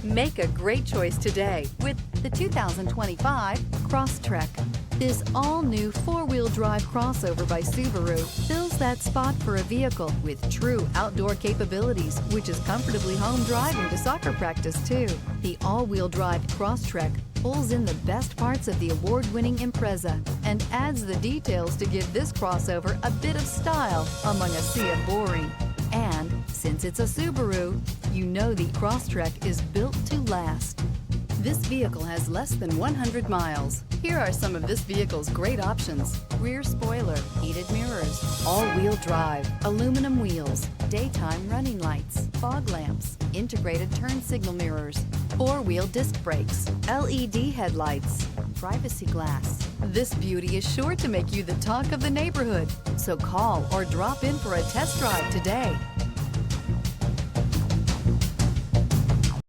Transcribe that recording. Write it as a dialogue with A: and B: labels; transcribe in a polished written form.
A: Make a great choice today with the 2025 Crosstrek. This all-new four-wheel drive crossover by Subaru fills that spot for a vehicle with true outdoor capabilities, which is comfortably home driving to soccer practice too. The all-wheel drive Crosstrek pulls in the best parts of the award-winning Impreza and adds the details to give this crossover a bit of style among a sea of boring. And since it's a Subaru, you know the Crosstrek is built to last. This vehicle has less than 100 miles. Here are some of this vehicle's great options: rear spoiler, heated mirrors, all-wheel drive, aluminum wheels, daytime running lights, fog lamps, integrated turn signal mirrors, four-wheel disc brakes, LED headlights, privacy glass. This beauty is sure to make you the talk of the neighborhood. So call or drop in for a test drive today.